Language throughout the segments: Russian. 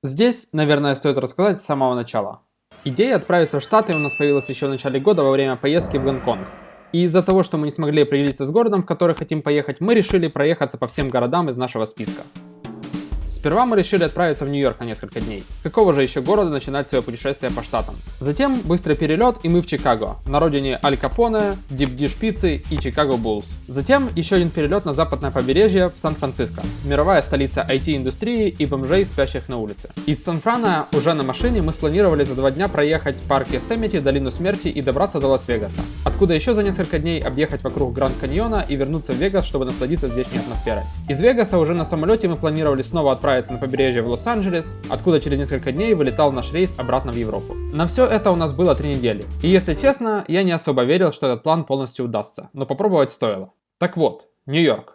Здесь, наверное, стоит рассказать с самого начала. Идея отправиться в Штаты у нас появилась еще в начале года во время поездки в Гонконг. И из-за того, что мы не смогли определиться с городом, в который хотим поехать, мы решили проехаться по всем городам из нашего списка. Сперва мы решили отправиться в Нью-Йорк на несколько дней. С какого же еще города начинать свое путешествие по штатам? Затем быстрый перелет, и мы в Чикаго, на родине Аль Капоне, Дип Диш Пиццы и Чикаго Буллс. Затем еще один перелет на западное побережье в Сан-Франциско, мировая столица IT-индустрии и бомжей, спящих на улице. Из Сан-Франа уже на машине мы спланировали за 2 дня проехать парк Йосемити, Долину Смерти и добраться до Лас-Вегаса. Откуда еще за несколько дней объехать вокруг Гранд-Каньона и вернуться в Вегас, чтобы насладиться здешней атмосферой. Из Вегаса уже на самолете мы планировали снова отправиться на побережье в Лос-Анджелес, откуда через несколько дней вылетал наш рейс обратно в Европу. На все это у нас было 3 недели. И если честно, я не особо верил, что этот план полностью удастся, но попробовать стоило. Так вот, Нью-Йорк.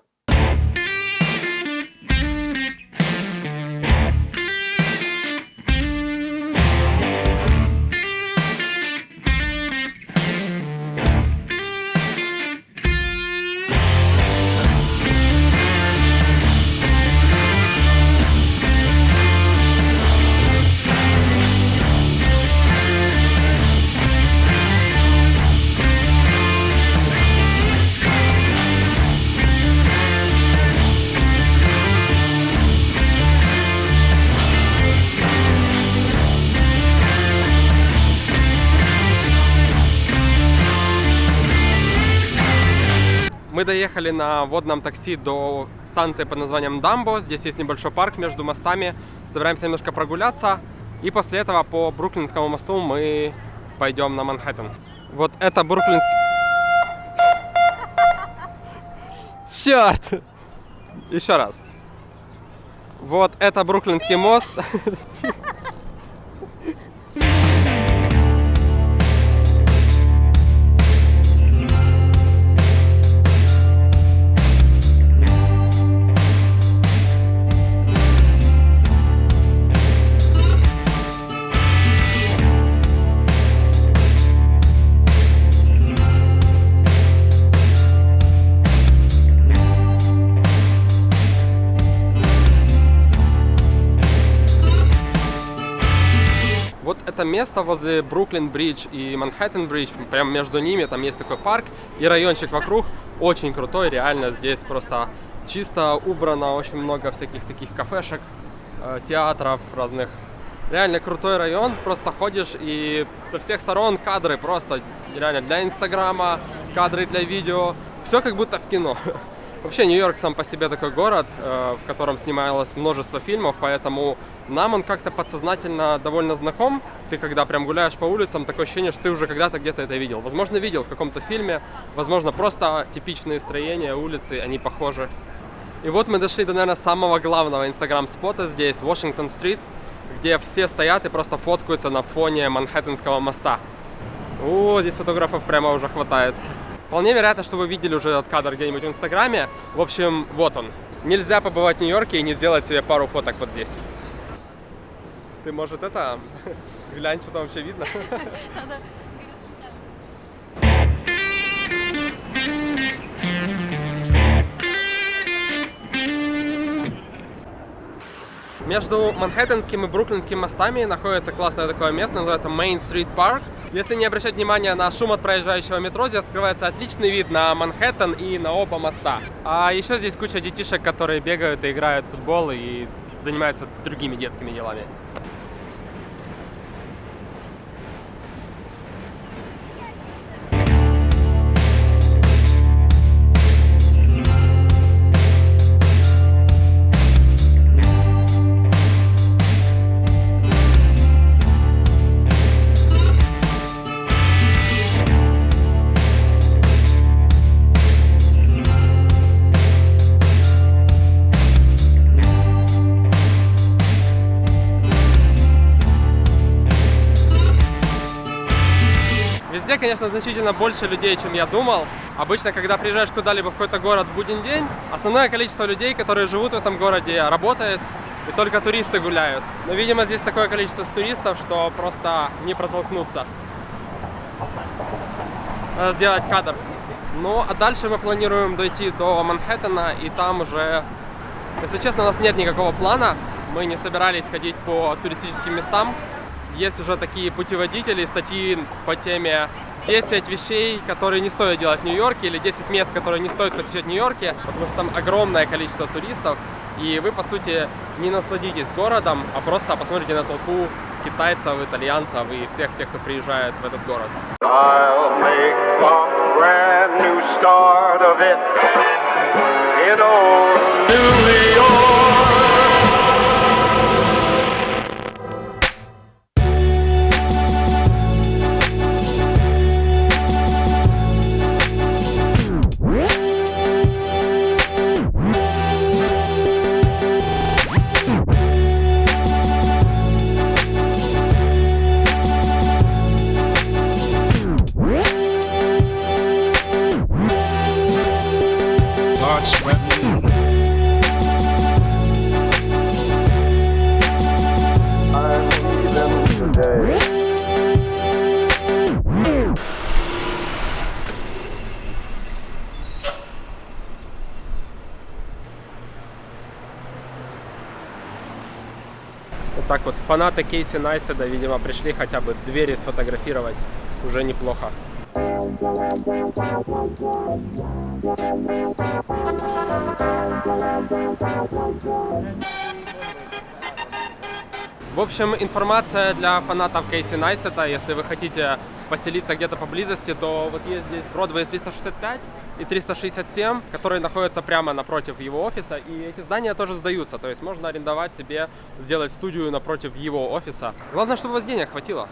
Мы доехали на водном такси до станции под названием Дамбо. Здесь есть небольшой парк между мостами. Собираемся немножко прогуляться. И после этого по Бруклинскому мосту мы пойдем на Манхэттен. Вот это Бруклинский... Черт! Еще раз. Вот это Бруклинский мост. Вот это место возле Бруклин-бридж и Манхэттен-бридж, прямо между ними, там есть такой парк и райончик вокруг, очень крутой, реально здесь просто чисто убрано, очень много всяких таких кафешек, театров разных. Реально крутой район, просто ходишь и со всех сторон кадры просто реально для Инстаграма, кадры для видео, все как будто в кино. Вообще Нью-Йорк сам по себе такой город, в котором снималось множество фильмов, поэтому нам он как-то подсознательно довольно знаком. Ты когда прям гуляешь по улицам, такое ощущение, что ты уже когда-то где-то это видел. Возможно, видел в каком-то фильме, возможно, просто типичные строения, улицы, они похожи. И вот мы дошли до, наверное, самого главного инстаграм-спота здесь, Вашингтон-стрит, где все стоят и просто фоткаются на фоне Манхэттенского моста. О, здесь фотографов прямо уже хватает. Вполне вероятно, что вы видели уже этот кадр где-нибудь в Инстаграме. В общем, вот он. Нельзя побывать в Нью-Йорке и не сделать себе пару фоток вот здесь. Ты, может, это... Глянь, что там вообще видно. Между Манхэттенским и Бруклинским мостами находится классное такое место, называется Main Street Park. Если не обращать внимания на шум от проезжающего метро, здесь открывается отличный вид на Манхэттен и на оба моста. А еще здесь куча детишек, которые бегают и играют в футбол и занимаются другими детскими делами. Везде, конечно, значительно больше людей, чем я думал. Обычно, когда приезжаешь куда-либо в какой-то город в будний день, основное количество людей, которые живут в этом городе, работает. и только туристы гуляют. Но, видимо, здесь такое количество туристов, что просто не протолкнуться. Надо сделать кадр. Ну, а дальше мы планируем дойти до Манхэттена, и там уже, если честно, у нас нет никакого плана. Мы не собирались ходить по туристическим местам. Есть уже такие путеводители, статьи по теме 10 вещей, которые не стоит делать в Нью-Йорке, или 10 мест, которые не стоит посещать в Нью-Йорке, потому что там огромное количество туристов, и вы, по сути, не насладитесь городом, а просто посмотрите на толпу китайцев, итальянцев и всех тех, кто приезжает в этот город. I'll make a brand new start of it in old New York. Вот так вот фанаты Кейси Найстеда, видимо, пришли хотя бы двери сфотографировать. Уже неплохо. В общем, информация для фанатов Кейси Найстета. Если вы хотите поселиться где-то поблизости, то вот есть здесь Бродвей 365 и 367, которые находятся прямо напротив его офиса. И эти здания тоже сдаются. То есть можно арендовать себе, сделать студию напротив его офиса. Главное, чтобы у вас денег хватило.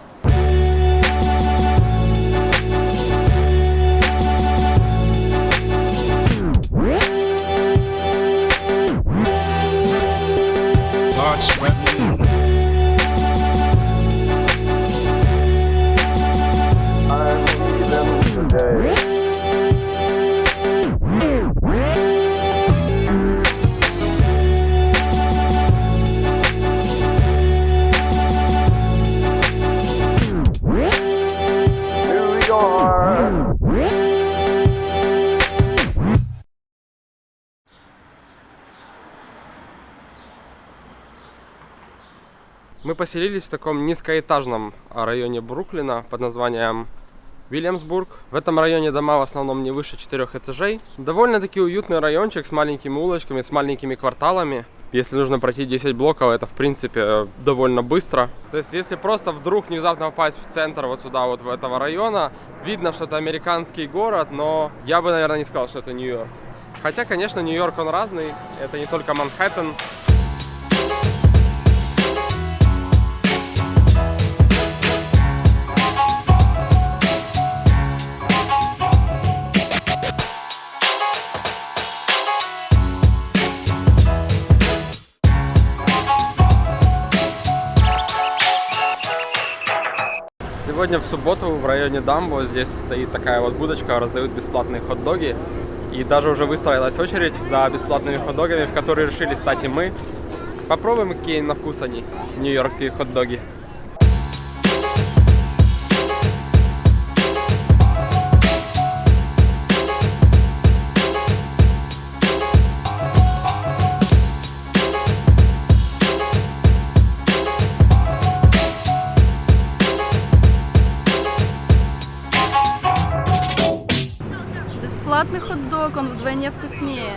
Мы поселились в таком низкоэтажном районе Бруклина под названием Вильямсбург. В этом районе дома в основном не выше 4 этажей. Довольно-таки уютный райончик с маленькими улочками, с маленькими кварталами. Если нужно пройти 10 блоков, это в принципе довольно быстро. То есть если просто вдруг внезапно попасть в центр вот сюда, вот в этого района, видно, что это американский город, но я бы, наверное, не сказал, что это Нью-Йорк. Хотя, конечно, Нью-Йорк он разный, это не только Манхэттен. Сегодня в субботу в районе Дамбо здесь стоит такая вот будочка, раздают бесплатные хот-доги. И даже уже выстроилась очередь за бесплатными хот-догами, в которые решили стать и мы. Попробуем, какие на вкус они, нью-йоркские хот-доги. Бесплатный хот-дог, он вдвойне вкуснее.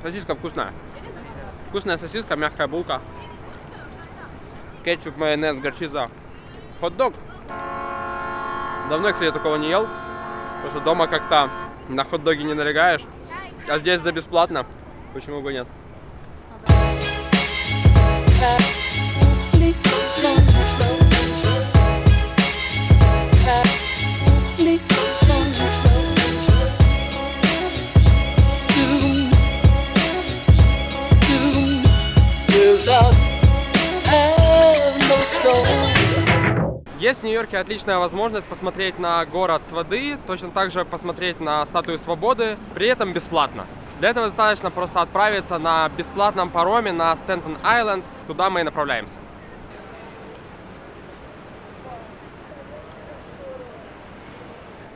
Сосиска вкусная. Вкусная сосиска, мягкая булка. Кетчуп, майонез, горчица. Хот-дог. Давно, кстати, я такого не ел. Потому что дома как-то на хот-доги не налегаешь. А здесь за бесплатно. Почему бы нет? Есть в Нью-Йорке отличная возможность посмотреть на город с воды, точно так же посмотреть на Статую Свободы, при этом бесплатно. Для этого достаточно просто отправиться на бесплатном пароме на Стентон-Айленд, туда мы и направляемся.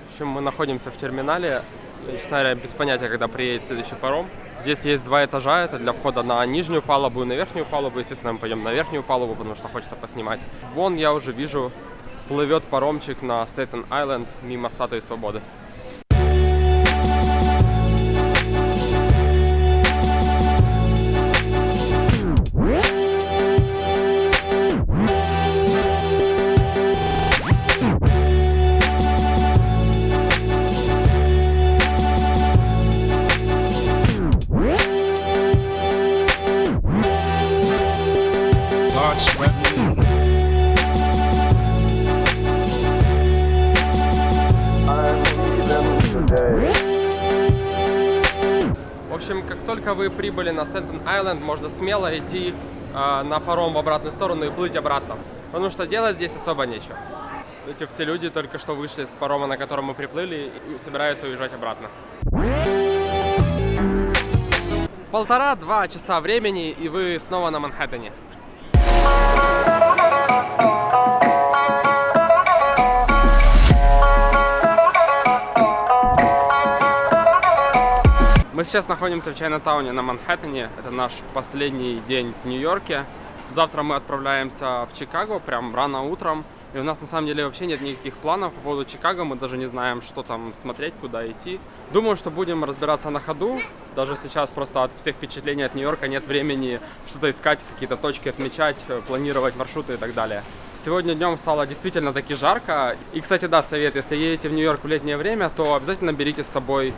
В общем, мы находимся в терминале. Честно говоря, без понятия, когда приедет следующий паром. Здесь есть 2 этажа, это для входа на нижнюю палубу и на верхнюю палубу. Естественно, мы пойдем на верхнюю палубу, потому что хочется поснимать. Вон я уже вижу, плывет паромчик на Стейтен-Айленд мимо Статуи Свободы. Blood sweating. I'm leaving today. В общем, как только вы прибыли на Стентон-Айленд, можно смело идти на паром в обратную сторону и плыть обратно. Потому что делать здесь особо нечего. Эти все люди только что вышли с парома, на котором мы приплыли, и собираются уезжать обратно. 1,5-2 часа времени, и вы снова на Манхэттене. Мы сейчас находимся в Чайнатауне на Манхэттене. Это наш последний день в Нью-Йорке. Завтра мы отправляемся в Чикаго, прям рано утром. И у нас на самом деле вообще нет никаких планов по поводу Чикаго. Мы даже не знаем, что там смотреть, куда идти. Думаю, что будем разбираться на ходу. Даже сейчас просто от всех впечатлений от Нью-Йорка нет времени что-то искать, какие-то точки отмечать, планировать маршруты и так далее. Сегодня днем стало действительно таки жарко. И, кстати, да, совет, если едете в Нью-Йорк в летнее время, то обязательно берите с собой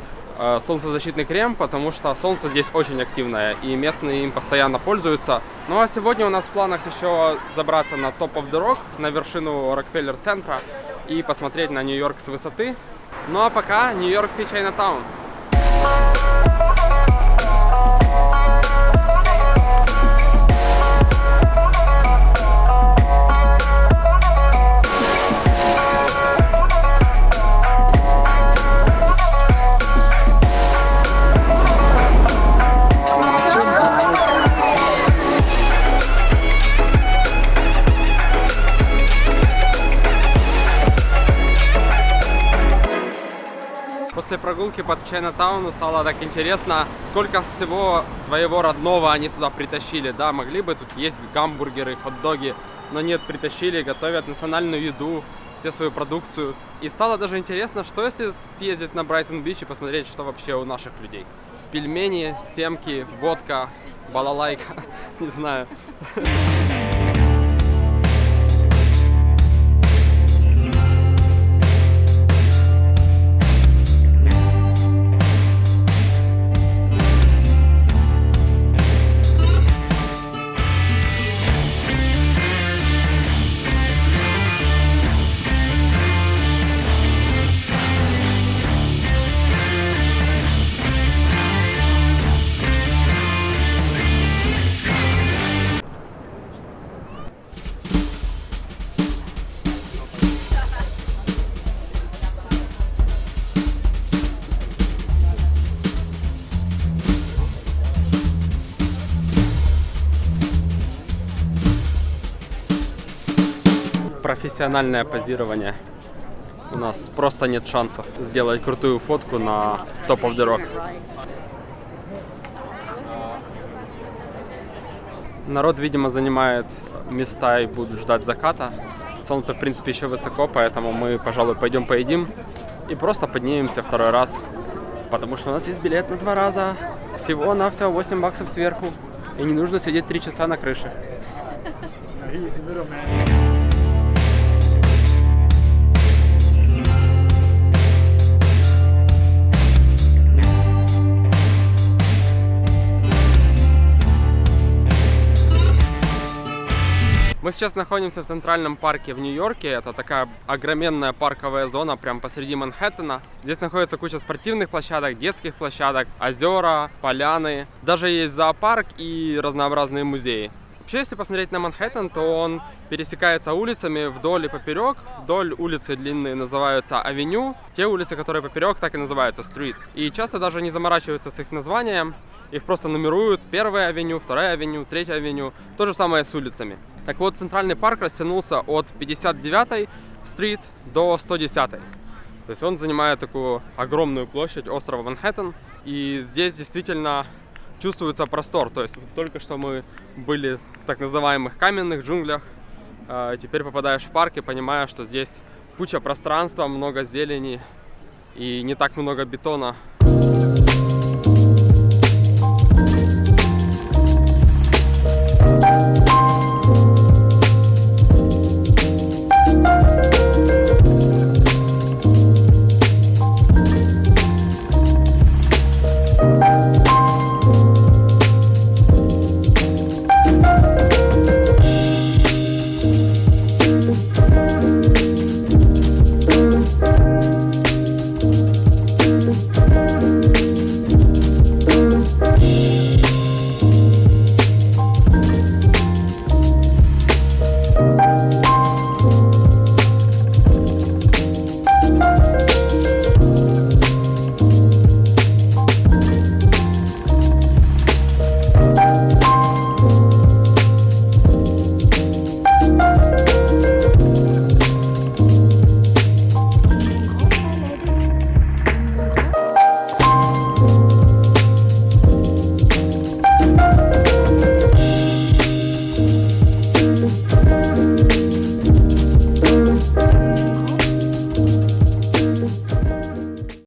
солнцезащитный крем, потому что солнце здесь очень активное, и местные им постоянно пользуются. Ну а сегодня у нас в планах еще забраться на Top of the Rock, на вершину Рокфеллер-центра, и посмотреть на Нью-Йорк с высоты. Ну а пока нью-йоркский Чайнатаун. После прогулки по Чайнатауну стало так интересно, сколько всего своего родного они сюда притащили. Да, могли бы тут есть гамбургеры, хот-доги, но нет, притащили, готовят национальную еду, все свою продукцию. И стало даже интересно, что если съездить на Брайтон-Бич и посмотреть, что вообще у наших людей. Пельмени, семки, водка, балалайка, не знаю. Профессиональное позирование. У нас просто нет шансов сделать крутую фотку на Top of the Rock. Народ, видимо, занимает места и будут ждать заката. Солнце, в принципе, еще высоко, поэтому мы, пожалуй, пойдем поедим и просто поднимемся второй раз. Потому что у нас есть билет на 2 раза. Всего-навсего $8 сверху. И не нужно сидеть 3 часа на крыше. Мы сейчас находимся в Центральном парке в Нью-Йорке. Это такая огроменная парковая зона прямо посреди Манхэттена. Здесь находится куча спортивных площадок, детских площадок, озера, поляны. Даже есть зоопарк и разнообразные музеи. Вообще, если посмотреть на Манхэттен, то он пересекается улицами вдоль и поперек. Вдоль улицы длинные называются авеню. Те улицы, которые поперек, так и называются стрит. И часто даже не заморачиваются с их названием. Их просто нумеруют: первая авеню, вторая авеню, третья авеню. То же самое с улицами. Так вот, Центральный парк растянулся от 59-й стрит до 110-й. То есть он занимает такую огромную площадь острова Манхэттен. И здесь действительно чувствуется простор. То есть только что мы были в так называемых каменных джунглях. Теперь попадаешь в парк и понимаешь, что здесь куча пространства, много зелени и не так много бетона,